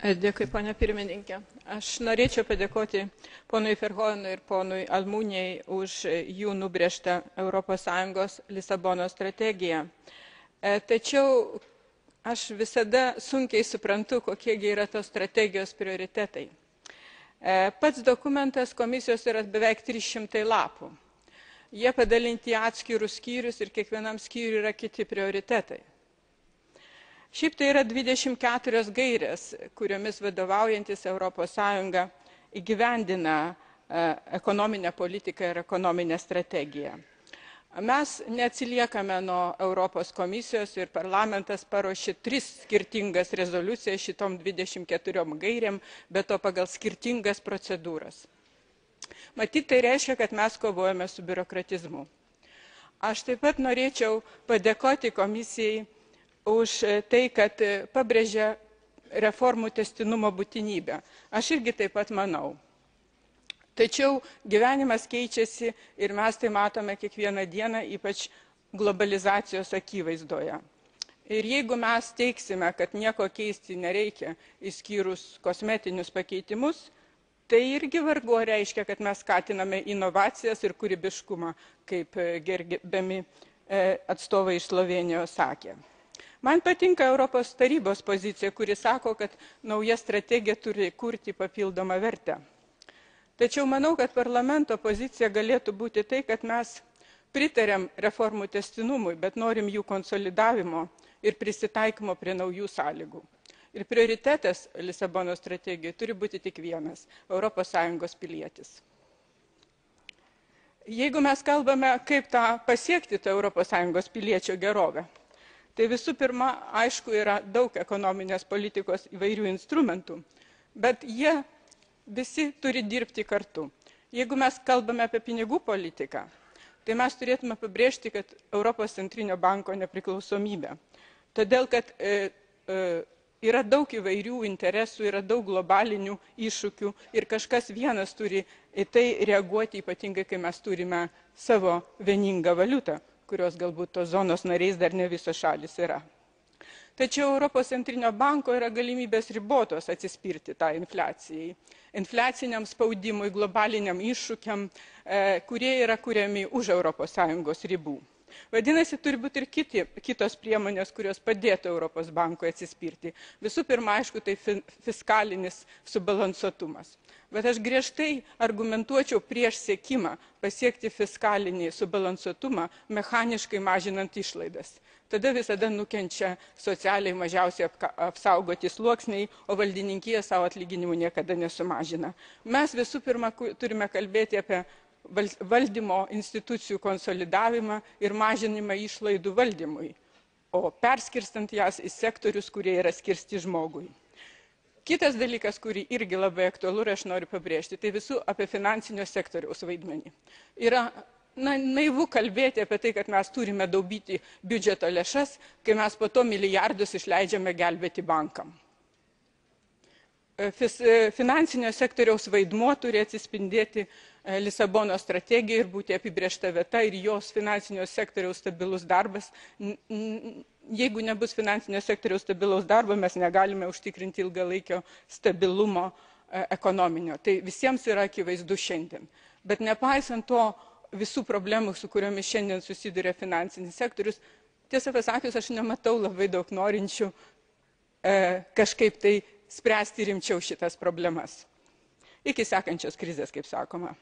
Dėkui, ponia pirmininkė. Aš norėčiau padėkoti ponui Verheugenui ir ponui Almuniai už jų nubrėžtą ES Lisabonos strategiją. Tačiau aš visada sunkiai suprantu, kokie yra tos strategijos prioritetai. Pats dokumentas komisijos yra beveik 300 lapų. Jie padalinti į atskirus skyrius ir kiekvienam skyriui yra kiti prioritetai. Šiaip tai yra 24 gairės, kuriomis vadovaujantis ES įgyvendina ekonominę politiką ir ekonominę strategiją. Mes neatsiliekame nuo Europos komisijos ir parlamentas paruošė 3 skirtingas rezoliucijas šitom 24 gairėm, bet to pagal skirtingas procedūras. Matyt, tai reiškia, kad mes kovojame su biurokratizmu. Aš taip pat norėčiau padėkoti komisijai už tai, kad pabrėžia reformų tęstinumo būtinybę. Aš irgi taip pat manau. Tačiau gyvenimas keičiasi ir mes tai matome kiekvieną dieną, ypač globalizacijos akivaizdoje. Ir jeigu mes teiksime, kad nieko keisti nereikia, išskyrus kosmetinius pakeitimus, tai irgi vargu reiškia, kad mes skatiname inovacijas ir kūrybiškumą, kaip gerbiami atstovai iš Slovėnijos sakė. Man patinka Europos tarybos pozicija, kuri sako, kad nauja strategija turi kurti papildomą vertę. Tačiau manau, kad parlamento pozicija galėtų būti tai, kad mes pritarėm reformų tęstinumui, bet norim jų konsolidavimo ir prisitaikymo prie naujų sąlygų. Ir prioritetas Lisabonos strategijoje turi būti tik vienas – ES pilietis. Jeigu mes kalbame, kaip pasiekti tą ES piliečio gerovę, tai visų pirma, aišku, yra daug ekonominės politikos įvairių instrumentų, bet jie visi turi dirbti kartu. Jeigu mes kalbame apie pinigų politiką, tai mes turėtume pabrėžti, kad Europos centrinio banko nepriklausomybė. Todėl, kad yra daug įvairių interesų, yra daug globalinių iššūkių ir kažkas vienas turi į tai reaguoti, ypatingai, kai mes turime savo vieningą valiutą, kurios galbūt tos zonos nariais dar ne visos šalis yra. Tačiau Europos centrinio banko yra galimybės ribotos atsispirti tą infliacijai, infliaciniam spaudimui, globaliniam iššūkiam, kurie yra kuriami už ES ribų. Vadinasi, turi būti ir kitos priemonės, kurios padėtų Europos bankui atsispirti. Visų pirma, aišku, tai fiskalinis subalansuotumas. Bet aš griežtai argumentuočiau prieš siekimą pasiekti fiskalinį subalansuotumą, mechaniškai mažinant išlaidas. Tada visada nukenčia socialiai mažiausiai apsaugoti sluoksniai, o valdininkija savo atlyginimų niekada nesumažina. Mes visų pirma turime kalbėti apie valdymo institucijų konsolidavimą ir mažinimą išlaidų valdymui, o perskirstant jas į sektorius, kurie yra skirsti žmogui. Kitas dalykas, kurį irgi labai aktualu ir aš noriu pabrėžti, tai visų apie finansinio sektoriaus vaidmenį. Yra naivu kalbėti apie tai, kad mes turime daubyti biudžeto lėšas, kai mes po to milijardus išleidžiame gelbėti bankam. Finansinio sektoriaus vaidmuo turi atsispindėti Lisabono strategijoje ir būti apibrėžta vieta ir jos finansinio sektoriaus stabilus darbas. Jeigu nebus finansinio sektoriaus stabilaus darbo, mes negalime užtikrinti ilgalaikio stabilumo ekonominio. Tai visiems yra akivaizdu šiandien. Bet nepaisant to visų problemų, su kuriomis šiandien susiduria finansinis sektorius, tiesą pasakius, aš nematau labai daug norinčių kažkaip tai spręsti rimčiau šitas problemas. Iki sekančios krizės, kaip sakoma.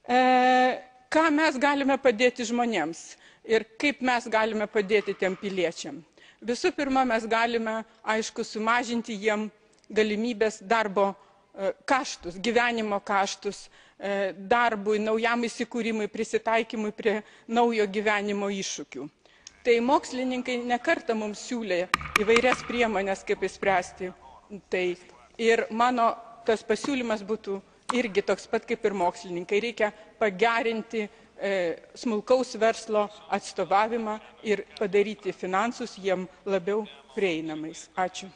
Ką mes galime padėti žmonėms ir kaip mes galime padėti tiem piliečiam? Visų pirma, mes galime, aišku, sumažinti jiem galimybės darbo kaštus, gyvenimo kaštus, darbui, naujam įsikūrimui, prisitaikymui prie naujo gyvenimo iššūkių. Tai mokslininkai nekartą mums siūlė įvairias priemonės, kaip išspręsti tai. Ir mano tas pasiūlymas būtų irgi toks pat kaip ir mokslininkai. Reikia pagerinti smulkaus verslo atstovavimą ir padaryti finansus jiem labiau prieinamais. Ačiū.